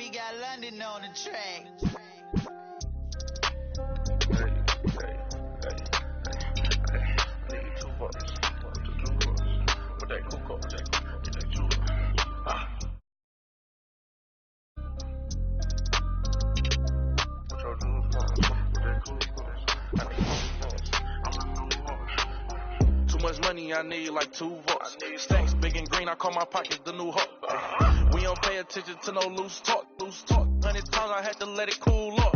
We got London on the track. Too much money, I need like 2 votes. Stacks big and green, I call my pockets the new hawk. We don't pay attention to no loose talk. 100 times I had to let it cool up.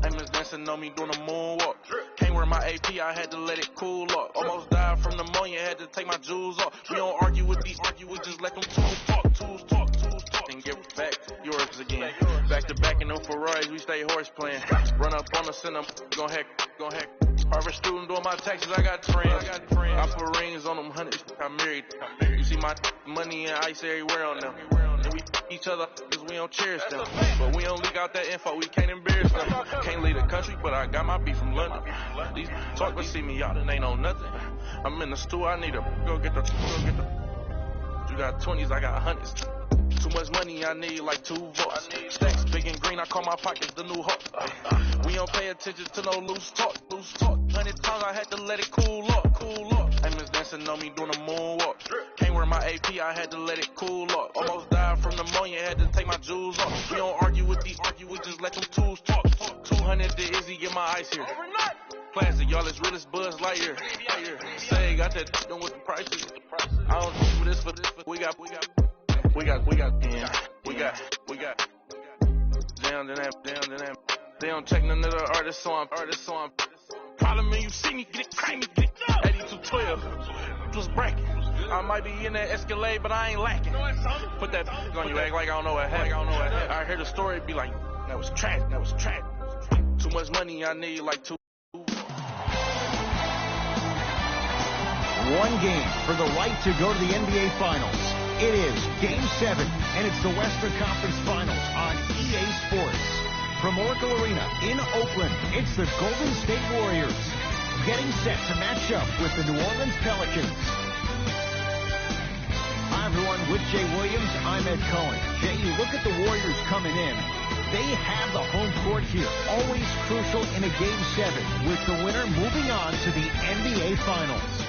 Amos dancing on me doing a moonwalk. Can't wear my AP, I had to let it cool up. Almost died from pneumonia, had to take my jewels off. We don't argue with these, we just let them tools talk. And get back yours again. Back to back in them Ferraris, we stay horse playing. Run up on us and I'm gon' hack. Harvard student doing my taxes, I got friends. I put rings on them hundreds, I'm married. You see my money and ice everywhere on them. And we each other cause we don't cherish them. But we don't leak out that info, we can't embarrass them. Can't leave the country, but I got my beef from London. These talk but see me out and ain't on nothing. I'm in the stew, I need to go get the. You got 20s, I got hundreds. Too much money, I need like 2 votes. Stacks big and green, I call my pockets the new hawk. We don't pay attention to no loose talk. 100 times I had to let it cool up. Amos dancing on me doing a moonwalk. Can't wear my AP, I had to let it cool up. Almost died from pneumonia, had to take my jewels off. We don't argue with these, we just let them tools talk. 200 to Izzy, get my ice here. Classic, y'all as real as Buzz Lightyear. Say, got that done with the prices. I don't do this for this, but we got. Down to that. They don't check none of the artists, so I'm. Problem is, you see me, get it. 8212, plus bracket. I might be in that Escalade, but I ain't lacking. Put that on you, act like I don't know what happened. I heard the story, be like, that was trash. Too much money, I need like 2. One game for the right to go to the NBA Finals. It is Game 7, and it's the Western Conference Finals on EA Sports. From Oracle Arena in Oakland, it's the Golden State Warriors getting set to match up with the New Orleans Pelicans. Hi, everyone. With Jay Williams, I'm Ed Cohen. Jay, you look at the Warriors coming in. They have the home court here, always crucial in a Game 7, with the winner moving on to the NBA Finals.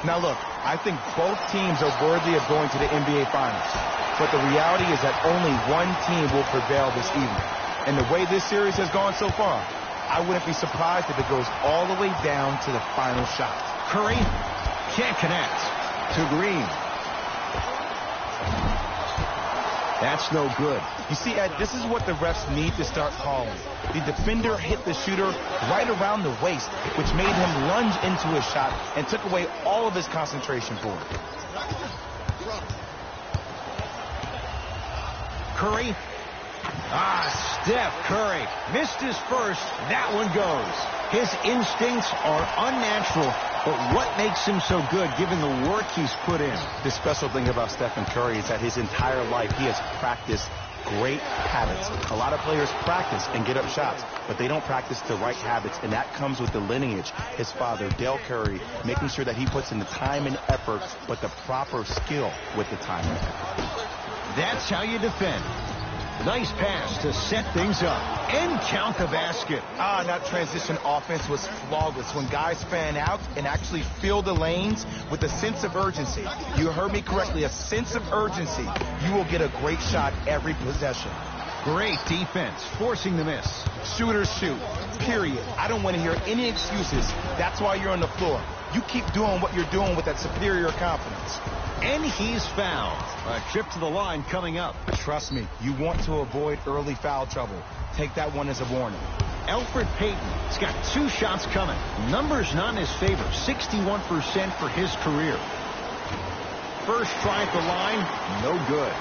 Now look, I think both teams are worthy of going to the NBA Finals. But the reality is that only one team will prevail this evening. And the way this series has gone so far, I wouldn't be surprised if it goes all the way down to the final shot. Curry can't connect to Green. That's no good. You see, Ed, this is what the refs need to start calling. The defender hit the shooter right around the waist, which made him lunge into his shot and took away all of his concentration for it. Curry. Steph Curry missed his first. That one goes. His instincts are unnatural, but what makes him so good given the work he's put in? The special thing about Stephen Curry is that his entire life he has practiced great habits. A lot of players practice and get up shots, but they don't practice the right habits, and that comes with the lineage. His father, Dale Curry, making sure that he puts in the time and effort, but the proper skill with the time and effort. That's how you defend. Nice pass to set things up and count the basket. That transition offense was flawless when guys fan out and actually fill the lanes with a sense of urgency. You heard me correctly, a sense of urgency. You will get a great shot every possession. Great defense, forcing the miss. Shooters shoot, period. I don't want to hear any excuses. That's why you're on the floor. You keep doing what you're doing with that superior confidence. And he's fouled. A trip to the line coming up. Trust me, you want to avoid early foul trouble. Take that one as a warning. Elfrid Payton's got 2 shots coming. Numbers not in his favor. 61% for his career. First try at the line, no good.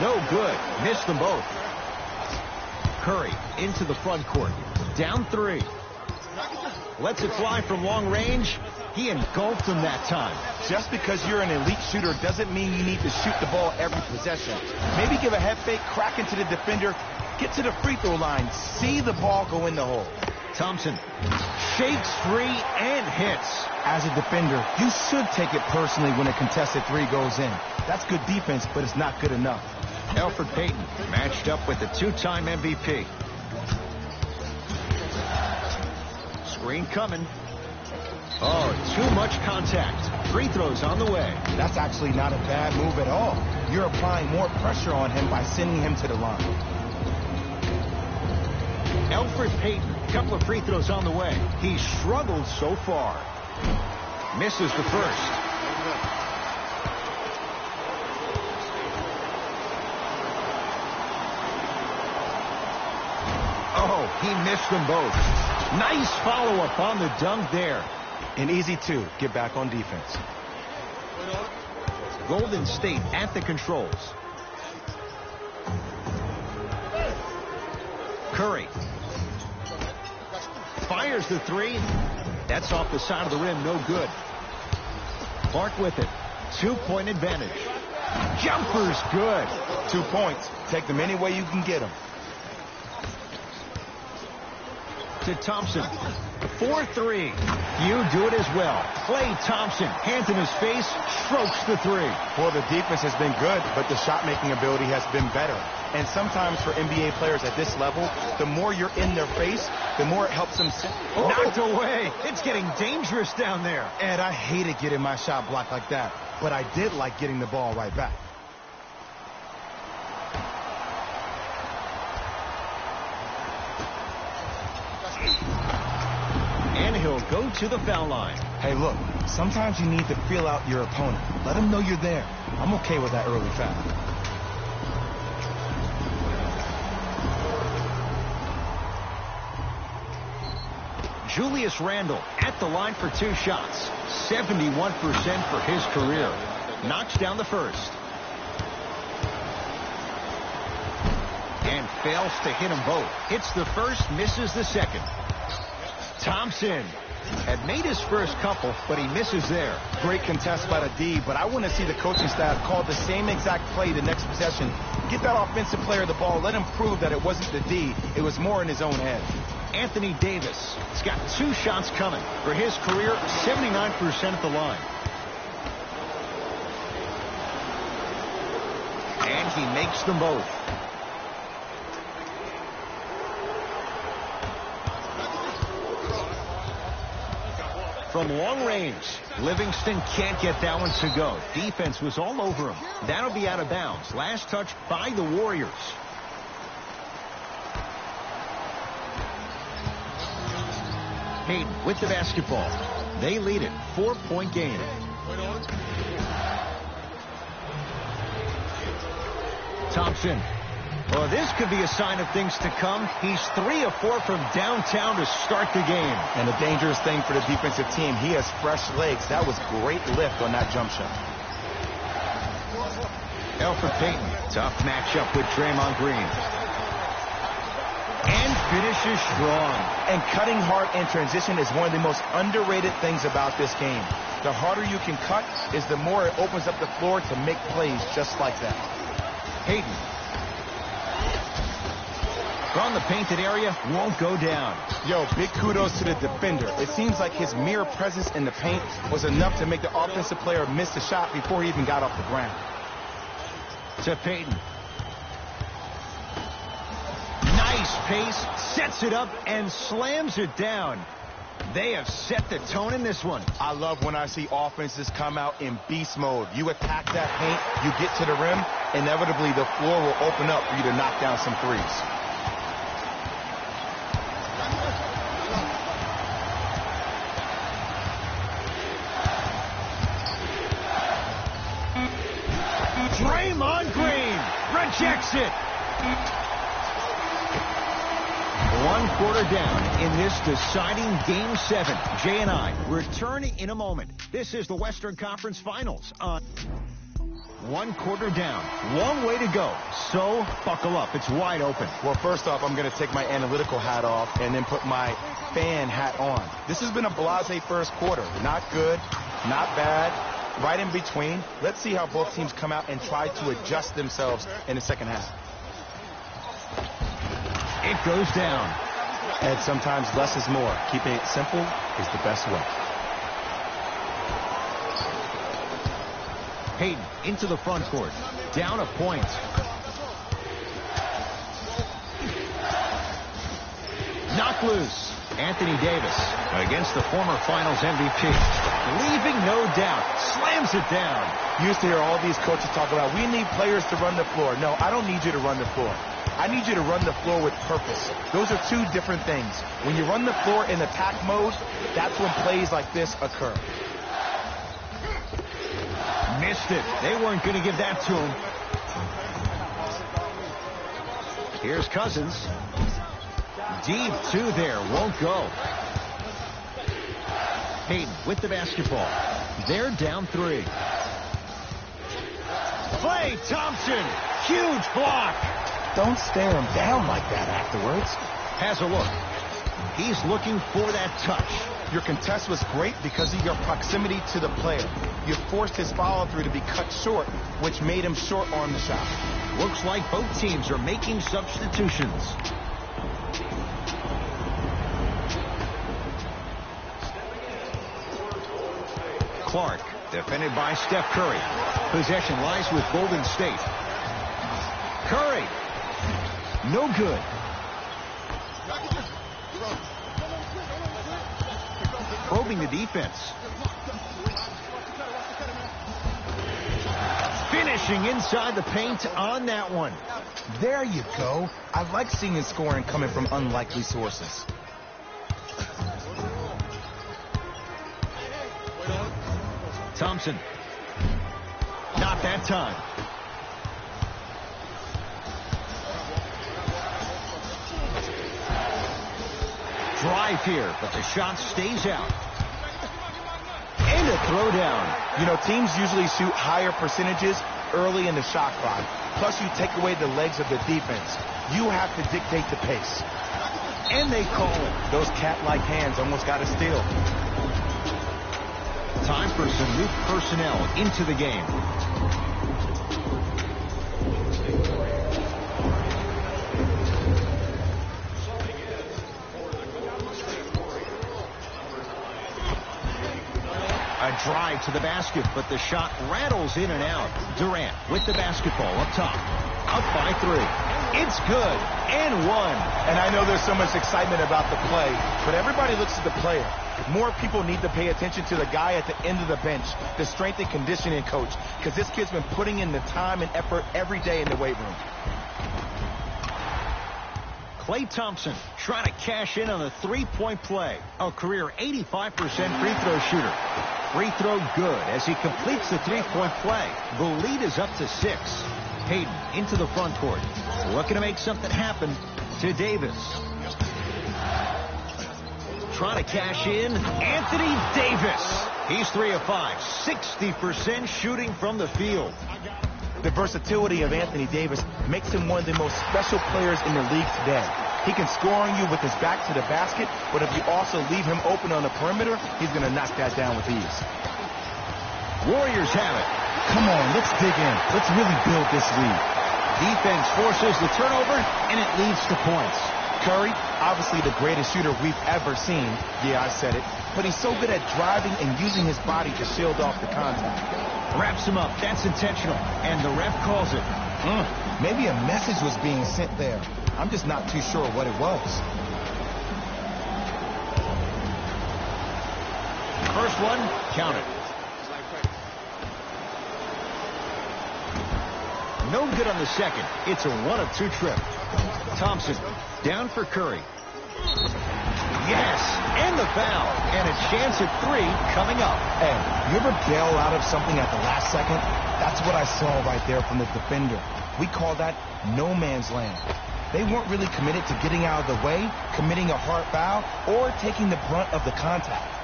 No good. Missed them both. Curry into the front court. Down 3. Lets it fly from long range. He engulfed him that time. Just because you're an elite shooter doesn't mean you need to shoot the ball every possession. Maybe give a head fake, crack into the defender, get to the free throw line, see the ball go in the hole. Thompson shakes free and hits. As a defender, you should take it personally when a contested three goes in. That's good defense, but it's not good enough. Elfrid Payton matched up with the two-time MVP. Screen coming. Oh, too much contact. Free throws on the way. That's actually not a bad move at all. You're applying more pressure on him by sending him to the line. Elfrid Payton, a couple of free throws on the way. He's struggled so far. Misses the first. Oh, he missed them both. Nice follow-up on the dunk there. And easy, too. Get back on defense. Golden State at the controls. Curry. Fires the three. That's off the side of the rim. No good. Clark with it. 2-point advantage. Jumper's good. 2 points. Take them any way you can get them. To Thompson. 4-3. You do it as well. Klay Thompson, hands in his face, strokes the three. Well, the defense has been good, but the shot-making ability has been better. And sometimes for NBA players at this level, the more you're in their face, the more it helps them. Knocked away. It's getting dangerous down there. Ed, I hated getting my shot blocked like that, but I did like getting the ball right back. And he'll go to the foul line. Hey, look, sometimes you need to feel out your opponent. Let them know you're there. I'm okay with that early foul. Julius Randle at the line for 2 shots. 71% for his career. Knocks down the first. And fails to hit them both. Hits the first, misses the second. Thompson had made his first couple, but he misses there. Great contest by the D, but I want to see the coaching staff call the same exact play the next possession. Get that offensive player the ball. Let him prove that it wasn't the D. It was more in his own head. Anthony Davis has got 2 shots coming. For his career, 79% at the line. And he makes them both. From long range, Livingston can't get that one to go. Defense was all over him. That'll be out of bounds. Last touch by the Warriors. Payton with the basketball. They lead it. 4-point game. Thompson. Well, this could be a sign of things to come. He's 3 of 4 from downtown to start the game. And a dangerous thing for the defensive team. He has fresh legs. That was great lift on that jump shot. Elfrid Payton. Tough matchup with Draymond Green. And finishes strong. And cutting hard in transition is one of the most underrated things about this game. The harder you can cut is the more it opens up the floor to make plays just like that. Payton. From the painted area, won't go down. Yo, big kudos to the defender. It seems like his mere presence in the paint was enough to make the offensive player miss the shot before he even got off the ground. To Payton. Nice pace, sets it up, and slams it down. They have set the tone in this one. I love when I see offenses come out in beast mode. You attack that paint, you get to the rim, inevitably the floor will open up for you to knock down some threes. Draymond Green rejects it. 1 quarter down in this deciding Game 7. Jay and I return in a moment. This is the Western Conference Finals on 1 quarter down. Long way to go. So buckle up. It's wide open. Well, first off, I'm going to take my analytical hat off and then put my fan hat on. This has been a blasé first quarter. Not good, not bad, right in between. Let's see how both teams come out and try to adjust themselves in the second half. It goes down. And sometimes less is more. Keeping it simple is the best way. Hayden into the front court. Down a point. Knocked loose. Anthony Davis against the former Finals MVP. Leaving no doubt. Slams it down. You used to hear all these coaches talk about, we need players to run the floor. No, I don't need you to run the floor. I need you to run the floor with purpose. Those are two different things. When you run the floor in attack mode, that's when plays like this occur. Missed it. They weren't going to give that to him. Here's Cousins. Deep two there. Won't go. Hayden with the basketball. They're down 3. Klay Thompson. Huge block. Don't stare him down like that afterwards. Has a look. He's looking for that touch. Your contest was great because of your proximity to the player. You forced his follow-through to be cut short, which made him short-arm the shot. Looks like both teams are making substitutions. Clark, defended by Steph Curry. Possession lies with Golden State. Curry. No good. Probing the defense. Finishing inside the paint on that one. There you go. I like seeing scoring coming from unlikely sources. Thompson. Not that time. Drive here, but the shot stays out. And a throwdown. You know, teams usually shoot higher percentages early in the shot clock. Plus, you take away the legs of the defense. You have to dictate the pace. And they call it. Those cat-like hands almost got a steal. Time for some new personnel into the game. A drive to the basket, but the shot rattles in and out. Durant with the basketball up top. Up by 3. It's good. And 1. And I know there's so much excitement about the play, but everybody looks at the player. More people need to pay attention to the guy at the end of the bench, the strength and conditioning coach, because this kid's been putting in the time and effort every day in the weight room. Klay Thompson trying to cash in on a three-point play. A career 85% free throw shooter. Free throw good as he completes the three-point play. The lead is up to 6. Hayden into the front court. Looking to make something happen to Davis. Trying to cash in. Anthony Davis. He's 3 of 5. 60% shooting from the field. The versatility of Anthony Davis makes him one of the most special players in the league today. He can score on you with his back to the basket, but if you also leave him open on the perimeter, he's going to knock that down with ease. Warriors have it. Come on, let's dig in. Let's really build this lead. Defense forces the turnover, and it leads to points. Curry, obviously the greatest shooter we've ever seen. Yeah, I said it. But he's so good at driving and using his body to shield off the contact. Wraps him up. That's intentional. And the ref calls it. Maybe a message was being sent there. I'm just not too sure what it was. First one, count it. No good on the second. It's a 1 of 2 trip. Thompson down for Curry. Yes, and the foul. And a chance at 3 coming up. Hey, you ever bail out of something at the last second? That's what I saw right there from the defender. We call that no man's land. They weren't really committed to getting out of the way, committing a hard foul, or taking the brunt of the contact.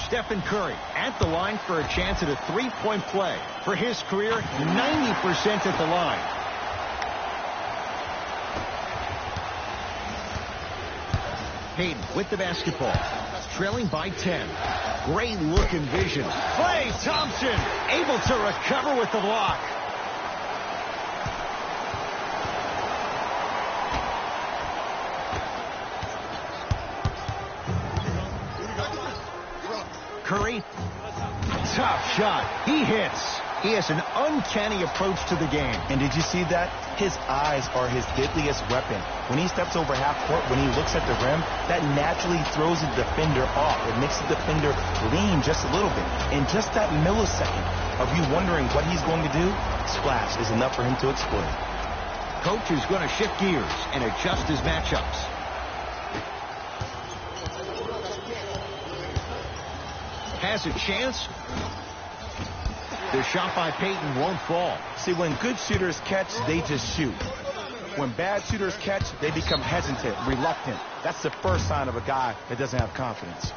Stephen Curry at the line for a chance at a three-point play. For his career, 90% at the line. Hayden with the basketball. Trailing by 10. Great-looking vision. Klay Thompson able to recover with the block. Curry, top shot. He hits. He has an uncanny approach to the game. And did you see that? His eyes are his deadliest weapon. When he steps over half court, when he looks at the rim, that naturally throws the defender off. It makes the defender lean just a little bit. And just that millisecond of you wondering what he's going to do, splash is enough for him to exploit. Coach is going to shift gears and adjust his matchups. Has a chance. The shot by Payton won't fall. See, when good shooters catch, they just shoot. When bad shooters catch, they become hesitant, reluctant. That's the first sign of a guy that doesn't have confidence.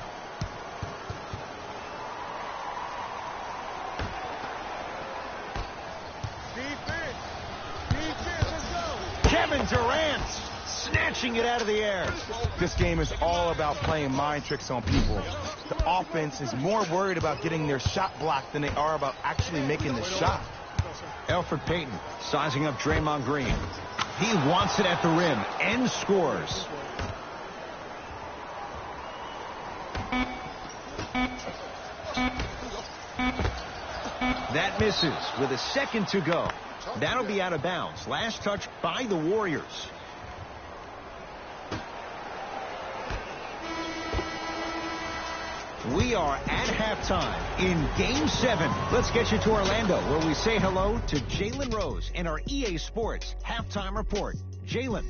Kevin Durant snatching it out of the air. This game is all about playing mind tricks on people. The offense is more worried about getting their shot blocked than they are about actually making the shot. Elfrid Payton sizing up Draymond Green. He wants it at the rim and scores. That misses with a second to go. That'll be out of bounds. Last touch by the Warriors. We are at halftime in Game 7. Let's get you to Orlando, where we say hello to Jalen Rose in our EA Sports Halftime Report. Jalen.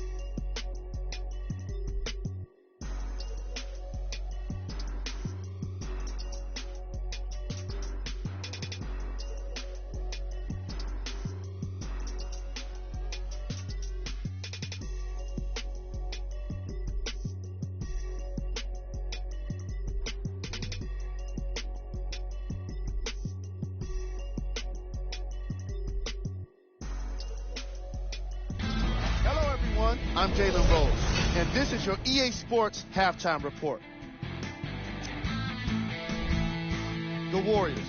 I'm Jalen Rose, and this is your EA Sports Halftime Report. The Warriors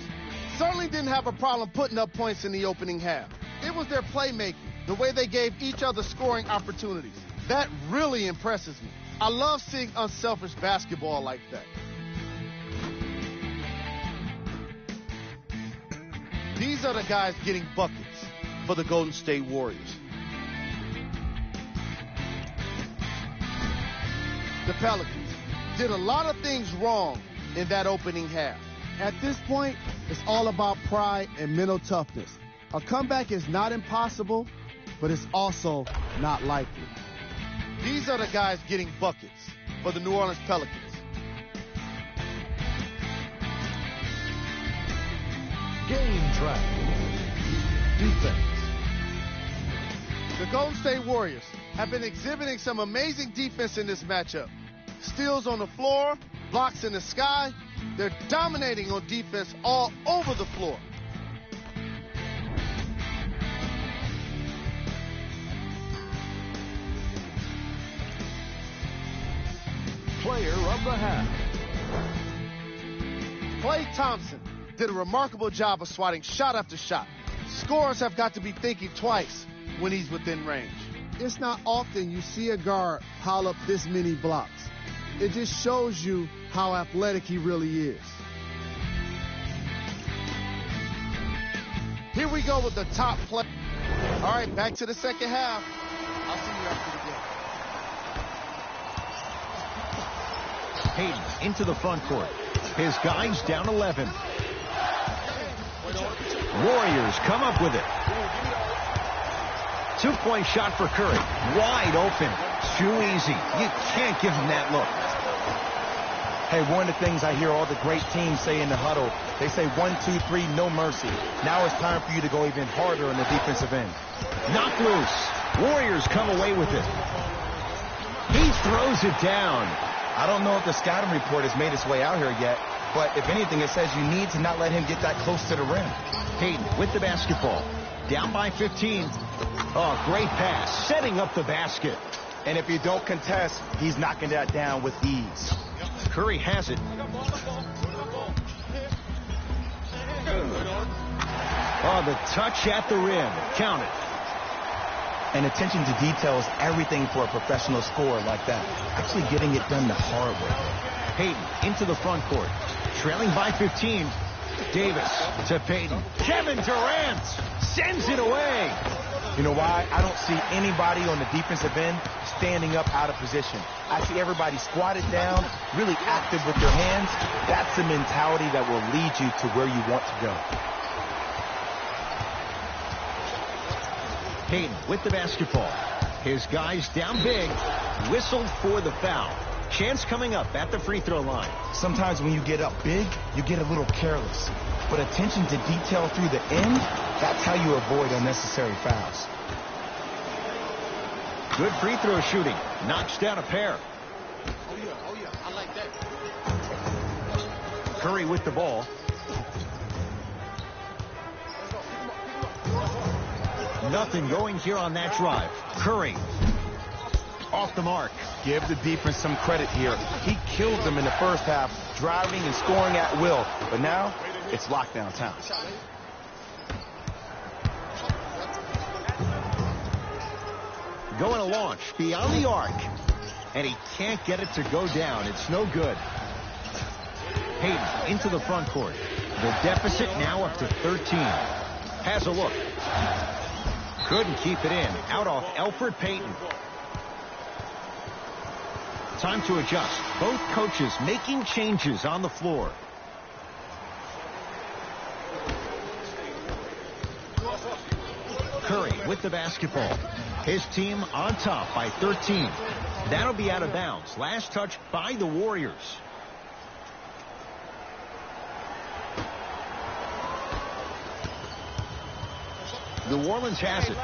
certainly didn't have a problem putting up points in the opening half. It was their playmaking, the way they gave each other scoring opportunities. That really impresses me. I love seeing unselfish basketball like that. These are the guys getting buckets for the Golden State Warriors. The Pelicans did a lot of things wrong in that opening half. At this point, it's all about pride and mental toughness. A comeback is not impossible, but it's also not likely. These are the guys getting buckets for the New Orleans Pelicans. Game track. Defense. The Golden State Warriors have been exhibiting some amazing defense in this matchup. Steals on the floor, blocks in the sky. They're dominating on defense all over the floor. Player of the half. Klay Thompson did a remarkable job of swatting shot after shot. Scorers have got to be thinking twice when he's within range. It's not often you see a guard pile up this many blocks. It just shows you how athletic he really is. Here we go with the top play. All right, back to the second half. I'll see you after the game. Payton into the front court. His guys down 11. Warriors come up with it. Two-point shot for Curry. Wide open. Too easy. You can't give him that look. Hey, one of the things I hear all the great teams say in the huddle, they say 1, 2, 3, no mercy. Now it's time for you to go even harder on the defensive end. Knocked loose. Warriors come away with it. He throws it down. I don't know if the scouting report has made its way out here yet, but if anything, it says you need to not let him get that close to the rim. Payton with the basketball. Down by 15. Oh, great pass. Setting up the basket. And if you don't contest, he's knocking that down with ease. Curry has it. the touch at the rim. Count it. And attention to detail is everything for a professional scorer like that. Actually getting it done the hard way. Payton into the front court. Trailing by 15. Davis to Payton. Kevin Durant sends it away. You know why? I don't see anybody on the defensive end standing up out of position. I see everybody squatted down, really active with their hands. That's the mentality that will lead you to where you want to go. Payton with the basketball. His guys down big. Whistled for the foul. Chance coming up at the free throw line. Sometimes when you get up big, you get a little careless. But attention to detail through the end, that's how you avoid unnecessary fouls. Good free throw shooting. Knocks down a pair. Oh yeah, I like that. Curry with the ball. Nothing going here on that drive. Curry off the mark. Give the defense some credit here. He killed them in the first half, driving and scoring at will. But now, it's lockdown time. Going to launch beyond the arc. And he can't get it to go down. It's no good. Payton into the front court. The deficit now up to 13. Has a look. Couldn't keep it in. Out off Elfrid Payton. Time to adjust. Both coaches making changes on the floor. Curry with the basketball. His team on top by 13. That'll be out of bounds. Last touch by the Warriors. New Orleans has it.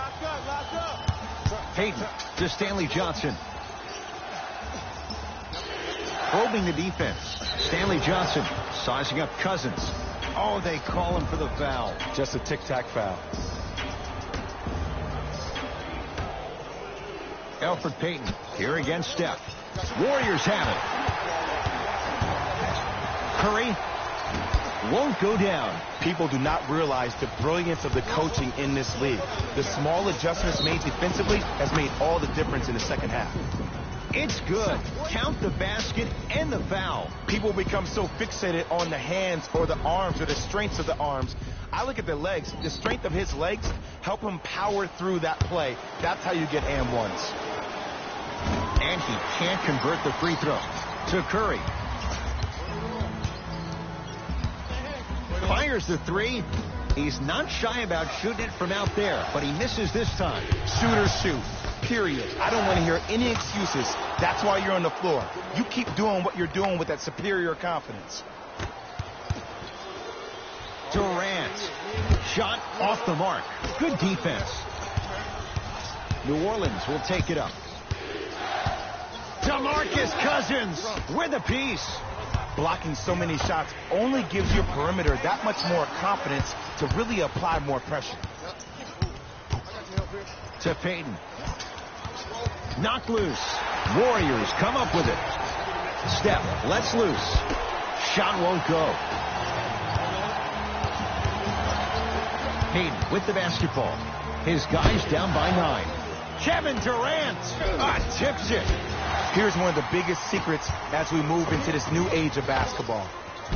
Payton to Stanley Johnson. Probing the defense. Stanley Johnson sizing up Cousins. Oh, they call him for the foul. Just a tic-tac foul. Elfrid Payton here against Steph. Warriors have it. Curry won't go down. People do not realize the brilliance of the coaching in this league. The small adjustments made defensively has made all the difference in the second half. It's good. Count the basket and the foul. People become so fixated on the hands or the arms or the strengths of the arms. I look at the legs. The strength of his legs help him power through that play. That's how you get and ones. And he can't convert the free throw. To Curry. Fires the three. He's not shy about shooting it from out there, but he misses this time. Shooters shoot. Period. I don't want to hear any excuses. That's why you're on the floor. You keep doing what you're doing with that superior confidence. Durant. Shot off the mark. Good defense. New Orleans will take it up. DeMarcus Cousins with a piece. Blocking so many shots only gives your perimeter that much more confidence to really apply more pressure. To Payton. Knocked loose. Warriors come up with it. Steph lets loose. Shot won't go. Payton with the basketball. His guys down by 9. Kevin Durant tips it. Here's one of the biggest secrets as we move into this new age of basketball,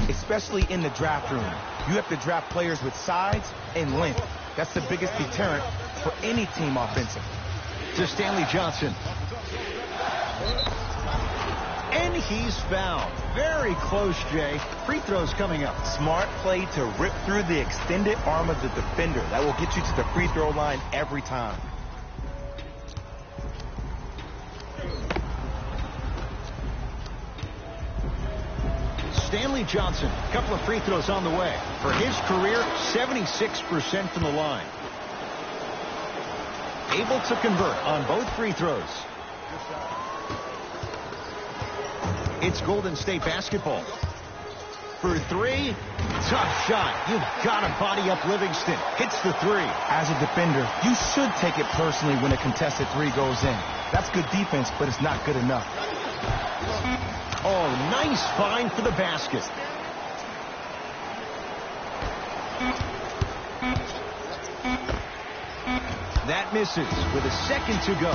especially in the draft room. You have to draft players with size and length. That's the biggest deterrent for any team offensive. To Stanley Johnson. And he's fouled. Very close, Jay. Free throws coming up. Smart play to rip through the extended arm of the defender. That will get you to the free throw line every time. Stanley Johnson, a couple of free throws on the way. For his career, 76% from the line. Able to convert on both free throws. It's Golden State basketball. For 3, tough shot. You've got to body up Livingston. Hits the 3. As a defender, you should take it personally when a contested 3 goes in. That's good defense, but it's not good enough. Oh, nice find for the basket. That misses with a second to go.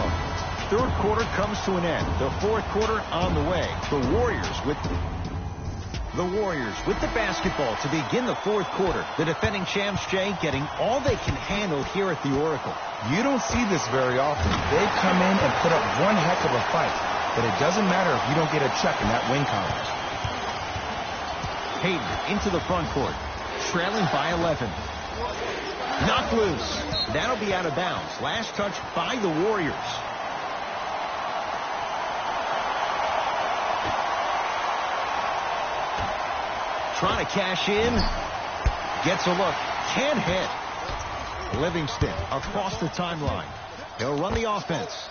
Third quarter comes to an end. The fourth quarter on the way. The Warriors with the basketball to begin the fourth quarter. The defending champs, Jay, getting all they can handle here at the Oracle. You don't see this very often. They come in and put up one heck of a fight. But it doesn't matter if you don't get a check in that win column. Hayden into the front court. Trailing by 11. Knocked loose. That'll be out of bounds. Last touch by the Warriors. Trying to cash in. Gets a look. Can't hit. Livingston across the timeline. He'll run the offense.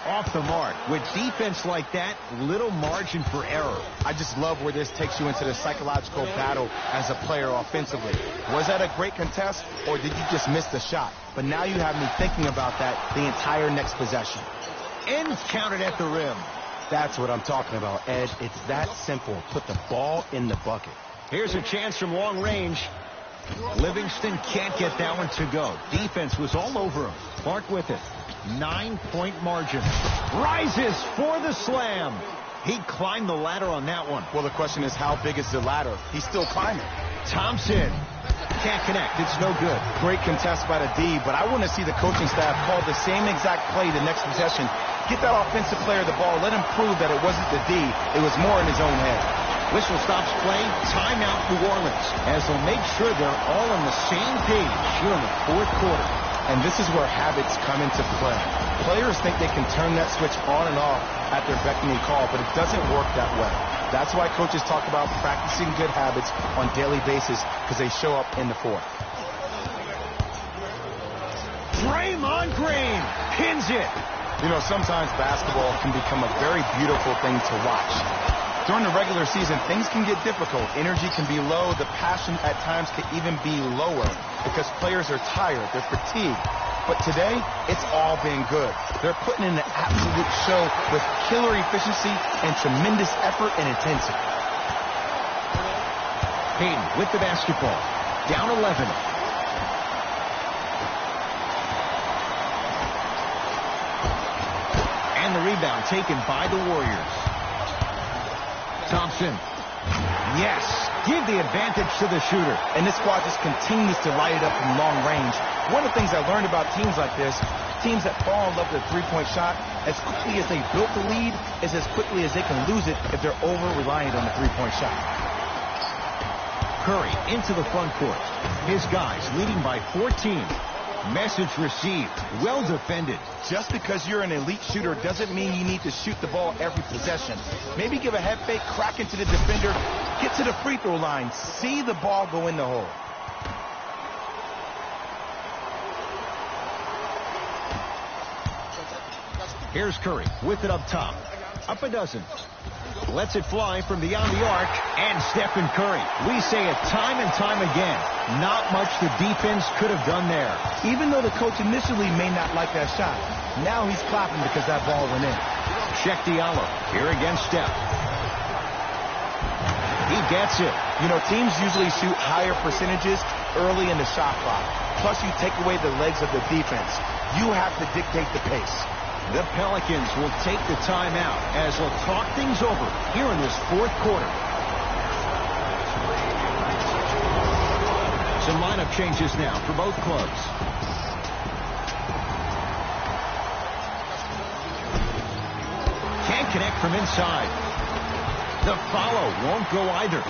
Off the mark. With defense like that, little margin for error. I just love where this takes you into the psychological battle as a player offensively. Was that a great contest, or did you just miss the shot? But now you have me thinking about that the entire next possession. And counted at the rim. That's what I'm talking about, Ed. It's that simple. Put the ball in the bucket. Here's a chance from long range. Livingston can't get that one to go. Defense was all over him. Clark with it. 9-point margin. Rises for the slam. He climbed the ladder on that one. Well, the question is, how big is the ladder? He's still climbing. Thompson can't connect. It's no good. Great contest by the D, but I want to see the coaching staff call the same exact play the next possession. Get that offensive player the ball. Let him prove that it wasn't the D. It was more in his own head. Whistle stops play. Timeout New Orleans as they'll make sure they're all on the same page here in the fourth quarter. And this is where habits come into play. Players think they can turn that switch on and off at their beckoning call, but it doesn't work that way. That's why coaches talk about practicing good habits on a daily basis, because they show up in the fourth. Draymond Green pins it. You know, sometimes basketball can become a very beautiful thing to watch. During the regular season, things can get difficult. Energy can be low. The passion at times can even be lower because players are tired. They're fatigued. But today, it's all been good. They're putting in an absolute show with killer efficiency and tremendous effort and intensity. Hayden with the basketball. Down 11. And the rebound taken by the Warriors. Thompson. Yes. Give the advantage to the shooter. And this squad just continues to light it up from long range. One of the things I learned about teams like this, teams that fall in love with a three-point shot, as quickly as they built the lead, is as quickly as they can lose it if they're over-reliant on the three-point shot. Curry into the front court. His guys leading by 14. Message received. Well defended. Just because you're an elite shooter doesn't mean you need to shoot the ball every possession. Maybe give a head fake, crack into the defender, get to the free throw line, see the ball go in the hole. Here's Curry with it up top. Up a dozen. Lets it fly from beyond the arc. And Stephen Curry. We say it time and time again. Not much the defense could have done there. Even though the coach initially may not like that shot, now he's clapping because that ball went in. Check Diallo. Here against Steph. He gets it. You know, teams usually shoot higher percentages early in the shot clock. Plus, you take away the legs of the defense. You have to dictate the pace. The Pelicans will take the timeout as they'll talk things over here in this fourth quarter. Some lineup changes now for both clubs. Can't connect from inside. The follow won't go either.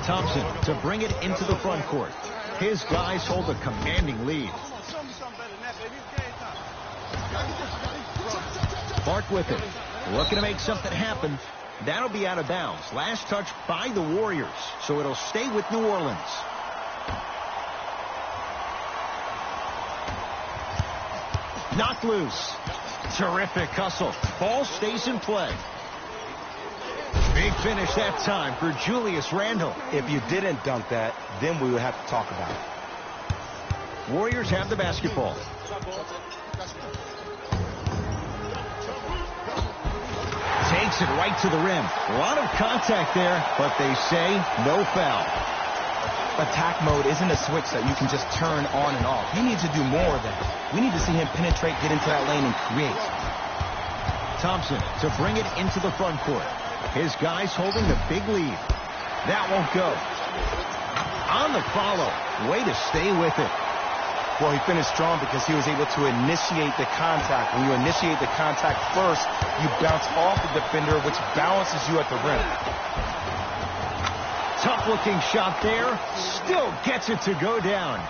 Thompson to bring it into the front court. His guys hold a commanding lead. Clark with it. Looking to make something happen. That'll be out of bounds. Last touch by the Warriors. So it'll stay with New Orleans. Knocked loose. Terrific hustle. Ball stays in play. Big finish that time for Julius Randle. If you didn't dunk that, then we would have to talk about it. Warriors have the basketball. Takes it right to the rim. A lot of contact there, but they say no foul. attack mode isn't a switch that you can just turn on and off. He needs to do more of that. We need to see him penetrate, get into that lane, and create. Thompson to bring it into the front court. His guys holding the big lead. That won't go. On the follow. Way to stay with it. Well, he finished strong because he was able to initiate the contact. When you initiate the contact first, you bounce off the defender, which balances you at the rim. Tough-looking shot there. Still gets it to go down.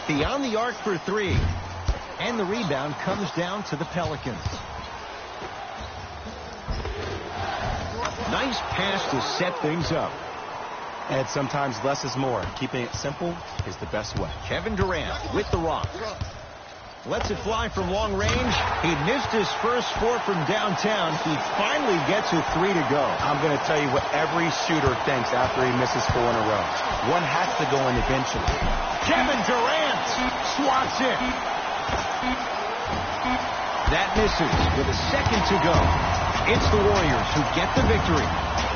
Beyond the arc for three. And the rebound comes down to the Pelicans. Nice pass to set things up. And sometimes less is more. Keeping it simple is the best way. Kevin Durant with the rock. Lets it fly from long range. He missed his first four from downtown. He finally gets a three to go. I'm going to tell you what every shooter thinks after he misses four in a row. One has to go in eventually. Kevin Durant swats it. That misses with a second to go. It's the Warriors who get the victory.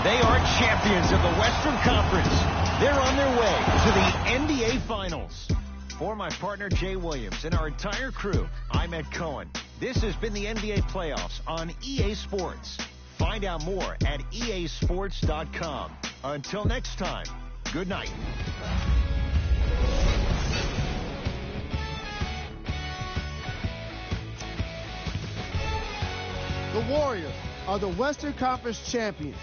They are champions of the Western Conference. They're on their way to the NBA Finals. For my partner, Jay Williams, and our entire crew, I'm Ed Cohen. This has been the NBA Playoffs on EA Sports. Find out more at easports.com. Until next time, good night. The Warriors are the Western Conference champions.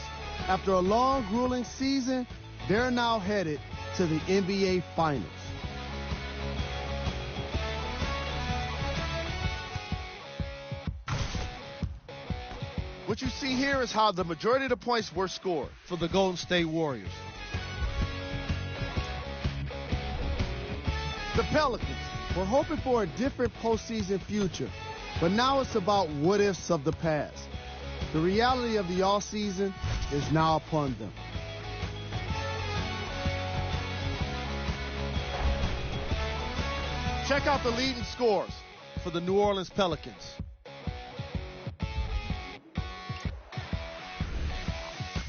After a long, grueling season, they're now headed to the NBA Finals. What you see here is how the majority of the points were scored for the Golden State Warriors. The Pelicans were hoping for a different postseason future, but now it's about what-ifs of the past. The reality of the offseason is now upon them. Check out the leading scores for the New Orleans Pelicans.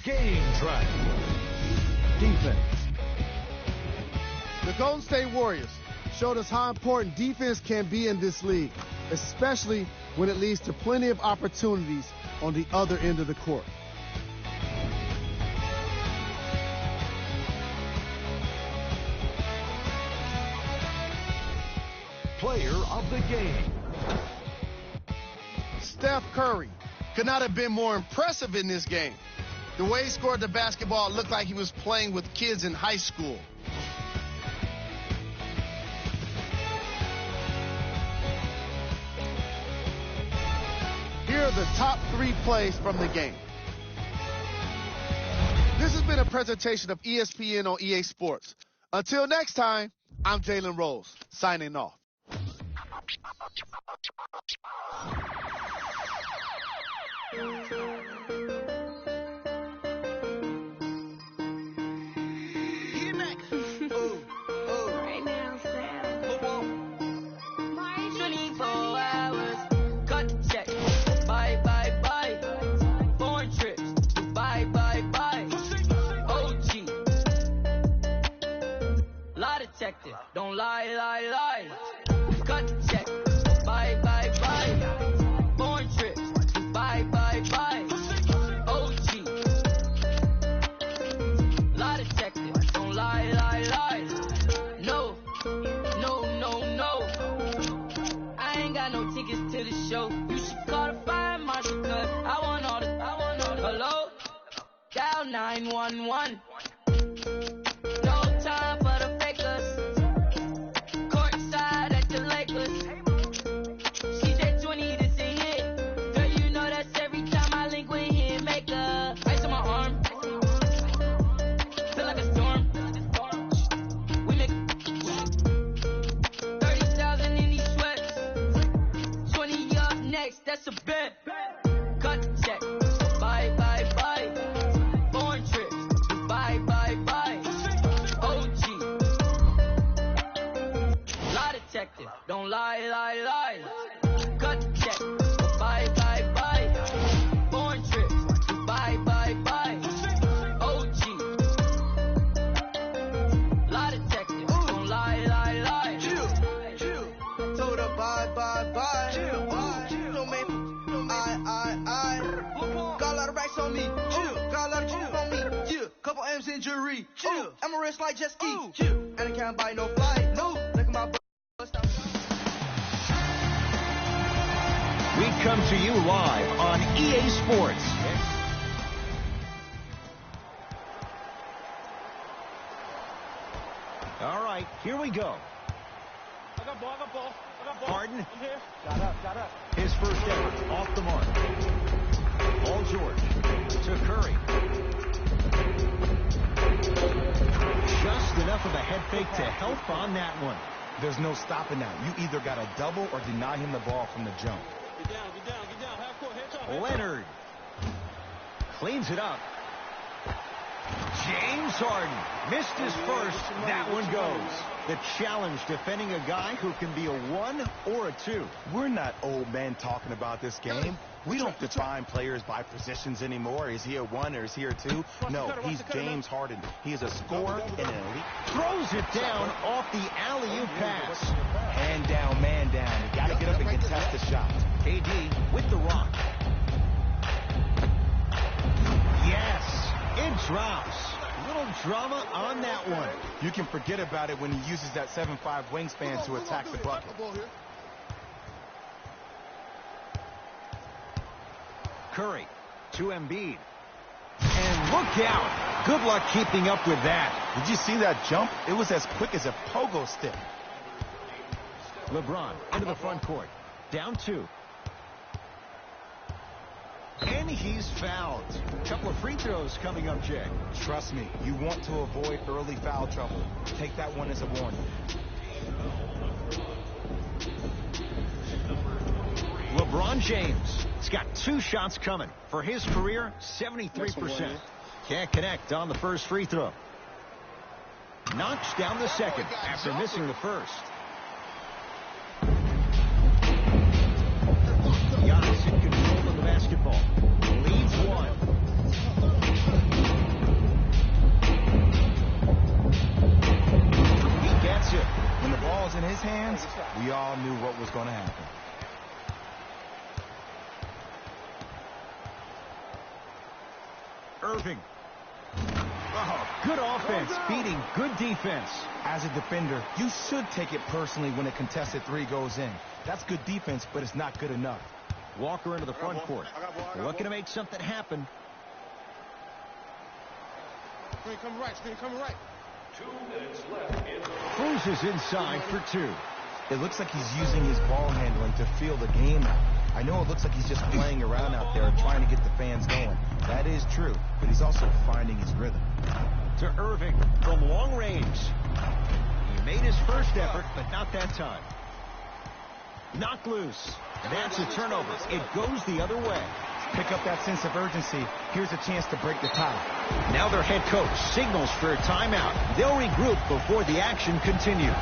Game track. Defense. The Golden State Warriors showed us how important defense can be in this league, especially when it leads to plenty of opportunities on the other end of the court. Player of the game. Steph Curry could not have been more impressive in this game. The way he scored the basketball looked like he was playing with kids in high school. Here are the top 3 plays from the game. This has been a presentation of ESPN on EA Sports. Until next time, I'm Jalen Rose, signing off. Right now, Sam. 24 hours, cut the check. Bye, bye, bye. Foreign trips, bye, bye, bye. OG. Lie detector, don't lie, lie, lie. Cut the check. Bye, bye, bye. Foreign trips, bye, bye, bye. OG. Lie detector, don't lie, lie, lie. No, no, no, no. I ain't got no tickets to the show. You should call the fire marshal, cause I want all the. Hello? Dial 911. No time for the fakers. Courtside at the Lakers. She said 20 to see it. Girl, you know that's every time I link with him. Make a ice on my arm. Feel like a storm. We make 30,000 in these sweats. 20 up next, that's a bet. Cut the check. Bye, bye, bye. Foreign trips. Bye. lot of racks on me. Chill. Got a lot of chill on me. Yeah. Couple M's in jewelry. Chill. I'm a rich like jet ski. Chill. And I can't buy no flight. No. Look at my bust out. We come to you live on EA Sports. All right, here we go. I got ball. Harden. I'm here. Got up. His first effort off the mark. Paul George to Curry. Just enough of a head fake to help on that one. There's no stopping that. You either got to double or deny him the ball from the jump. Get down. Half court, heads up. Leonard cleans it up. James Harden missed his first. That one goes. The challenge defending a guy who can be a 1 or a 2. We're not old men talking about this game. We don't define players by positions anymore. Is he a 1 or is he a 2? No, he's James Harden. He is a scorer and an elite. Throws it down off the alley-oop pass. Hand down, man down. You got to get up and contest the shot. KD with the rock. Yes, it drops. Little drama on that one. You can forget about it when he uses that 7'5" wingspan to attack the bucket. Curry to Embiid. And look out. Good luck keeping up with that. Did you see that jump? It was as quick as a pogo stick. LeBron into the front court. Down 2. And he's fouled. Couple of free throws coming up, Jay. Trust me, you want to avoid early foul trouble. Take that one as a warning. LeBron James has got 2 shots coming. For his career, 73%. Can't connect on the first free throw. Knocks down the second after missing the first. Giannis in control of the basketball. Leads 1. He gets it. When the ball's in his hands, we all knew what was going to happen. Irving. Oh, good offense beating good defense. As a defender, you should take it personally when a contested 3 goes in. That's good defense, but it's not good enough. Walker into the front court. Looking to make something happen. Screen coming right. 2 minutes left. Cruises inside for 2. It looks like he's using his ball handling to feel the game out. I know it looks like he's just playing around out there trying to get the fans going. That is true, but he's also finding his rhythm. To Irving from long range. He made his first effort, but not that time. Knocked loose. That's a turnover. It goes the other way. Pick up that sense of urgency. Here's a chance to break the tie. Now their head coach signals for a timeout. They'll regroup before the action continues.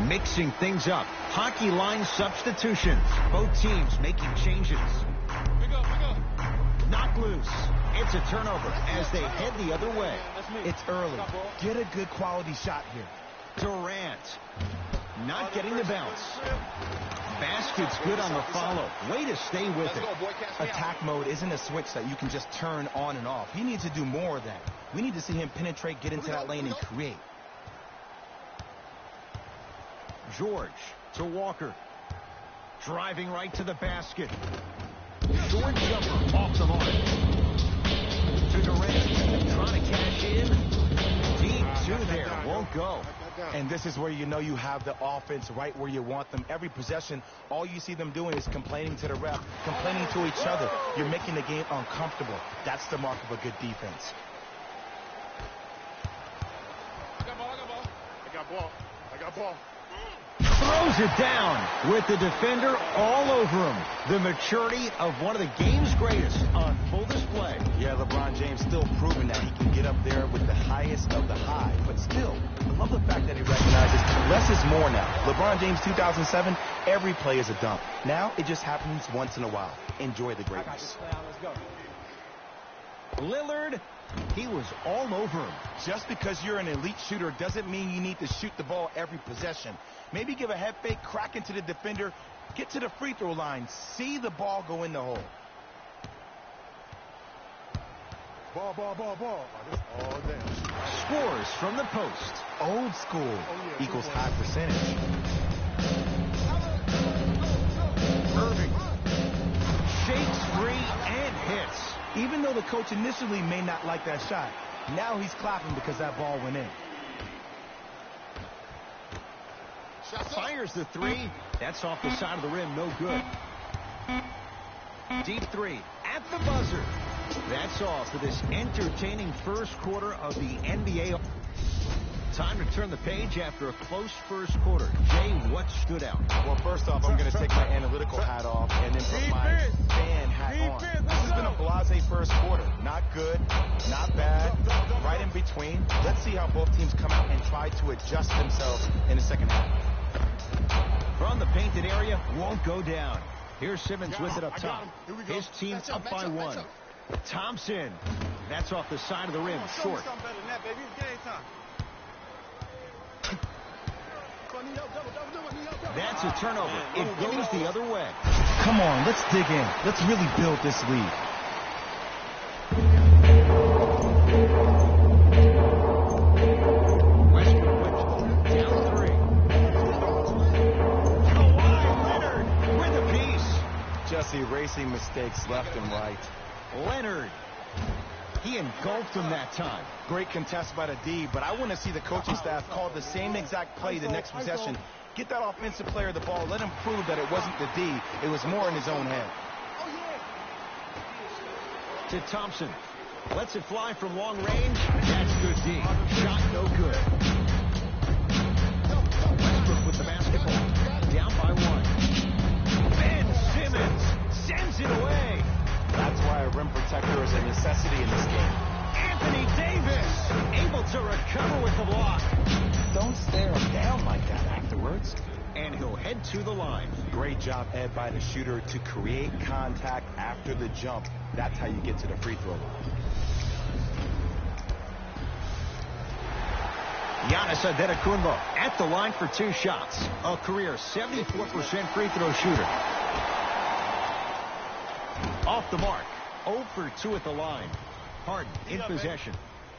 Mixing things up. Hockey line substitutions. Both teams making changes. Knocked loose. It's a turnover as they head the other way. It's early. Get a good quality shot here. Durant. Not getting the bounce. Basket's good on the follow. Way to stay with it. Attack mode isn't a switch that you can just turn on and off. He needs to do more of that. We need to see him penetrate, get into that lane, and create. George to Walker. Driving right to the basket. Short jumper off the mark. To Durant. Trying to cash in. Deep 2 there. Won't go. And this is where you know you have the offense right where you want them. Every possession, all you see them doing is complaining to the ref, complaining to each other. You're making the game uncomfortable. That's the mark of a good defense. I got ball. Throws it down with the defender all over him. The maturity of one of the game's greatest on full display. Yeah, LeBron James still proving that he can get up there with the highest of the high. But still, I love the fact that he recognizes less is more now. LeBron James 2007, every play is a dunk. Now it just happens once in a while. Enjoy the greatness. Lillard, he was all over him. Just because you're an elite shooter doesn't mean you need to shoot the ball every possession. Maybe give a head fake, crack into the defender, get to the free throw line, see the ball go in the hole. Ball. Oh, this all day. Scores from the post. Old school equals high percentage. Irving shakes free and hits. Even though the coach initially may not like that shot, now he's clapping because that ball went in. Fires the three. That's off the side of the rim. No good. Deep three at the buzzer. That's all for this entertaining first quarter of the NBA. Time to turn the page after a close first quarter. Jay, what stood out? Well, first off, I'm going to take my analytical hat off and then put my fan hat on. This has been a blasé first quarter. Not good, not bad, right in between. Let's see how both teams come out and try to adjust themselves in the second half. From the painted area, won't go down. Here's Simmons with it up top. His team up by one. Thompson. That's off the side of the rim, short. That's a turnover. It goes the other way. Come on, let's dig in. Let's really build this lead. Westbrook down three. Kawhi Leonard with a piece. Just erasing mistakes left and right. Leonard. He engulfed him that time. Great contest by the D, but I want to see the coaching staff call the same exact play the next possession. Get that offensive player the ball. Let him prove that it wasn't the D. It was more in his own head. To Thompson. Lets it fly from long range. That's good D. Shot no good. Westbrook with the basketball. Down by one. Ben Simmons sends it away. That's why a rim protector is a necessity in this game. Anthony Davis able to recover with the block. Don't stare him down like that afterwards. And he'll head to the line. Great job, Ed, by the shooter to create contact after the jump. That's how you get to the free throw line. Giannis Antetokounmpo at the line for two shots. A career 74% free throw shooter. Off the mark. 0 for 2 at the line. Harden in possession.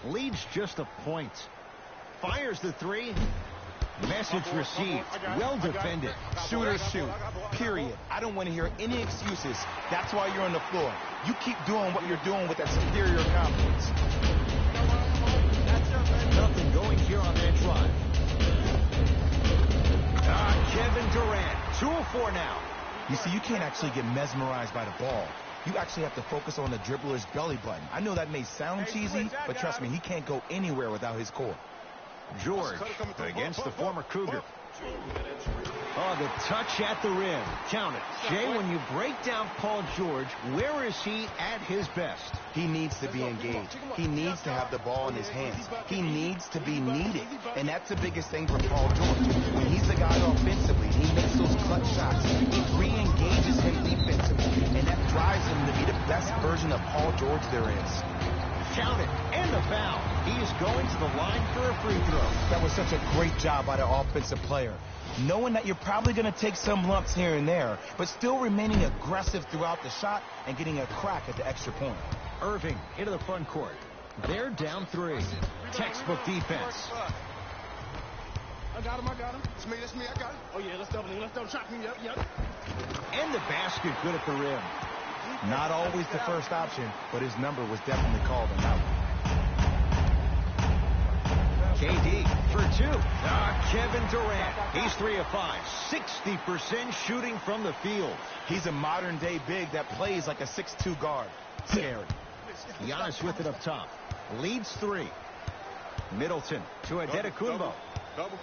Leads just a point. Fires the three. Message received. Well defended. Shooters shoot. Period. I don't want to hear any excuses. That's why you're on the floor. You keep doing what you're doing with that superior confidence. Nothing going here on that drive. Kevin Durant. 2 of 4 now. You see, you can't actually get mesmerized by the ball. You actually have to focus on the dribbler's belly button. I know that may sound cheesy, but trust me, he can't go anywhere without his core. George against the former Cougar. Oh, the touch at the rim. Count it. Jay, when you break down Paul George, where is he at his best? He needs to be engaged. He needs to have the ball in his hands. He needs to be needed. And that's the biggest thing for Paul George. When he's the guy offensively, he makes those clutch shots. It re-engages him defensively. And that drives him to be the best version of Paul George there is. Count it. And the foul. He's going to the line for a free throw. That was such a great job by the offensive player. Knowing that you're probably going to take some lumps here and there, but still remaining aggressive throughout the shot and getting a crack at the extra point. Irving into the front court. They're down 3. Textbook defense. I got him. It's me, I got him. Oh, yeah, let's double shot me. Yep. And the basket good at the rim. Not always the first option, but his number was definitely called on that one. KD for 2. Kevin Durant. He's 3 of 5. 60% shooting from the field. He's a modern-day big that plays like a 6'2 guard. Scary. Giannis with it up top. Leads 3. Middleton to Antetokounmpo. Double.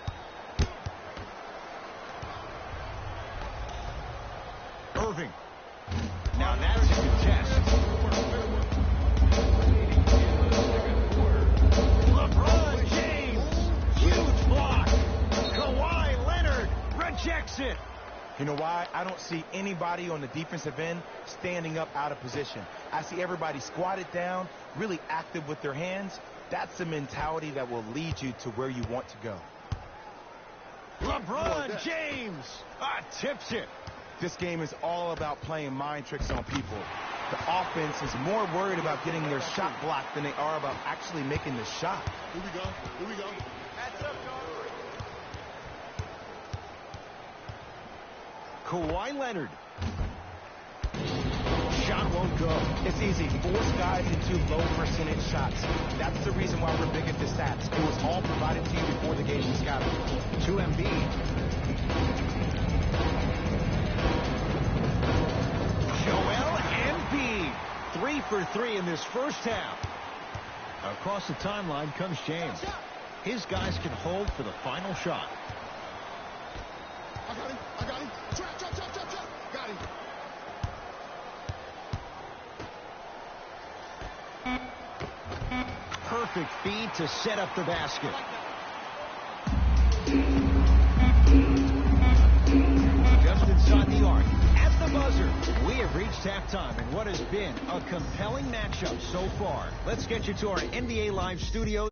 Irving. Now that's a contest. LeBron James. Huge block. Kawhi Leonard rejects it. You know why? I don't see anybody on the defensive end standing up out of position. I see everybody squatted down, really active with their hands. That's the mentality that will lead you to where you want to go. LeBron James tips it. This game is all about playing mind tricks on people. The offense is more worried about getting their shot blocked than they are about actually making the shot. Here we go. Here we go. Kawhi Leonard. Shot won't go. It's easy. Force guys into low percentage shots. That's the reason why we're big at the stats. It was all provided to you before the game was scouted. To Embiid. Joel Embiid. 3 for 3 in this first half. Across the timeline comes James. His guys can hold for the final shot. I got him. I got him. Trap, trap, trap, trap, trap. Got him. Perfect feed to set up the basket. Just inside the arc. At the buzzer, we have reached halftime in what has been a compelling matchup so far. Let's get you to our NBA Live studio.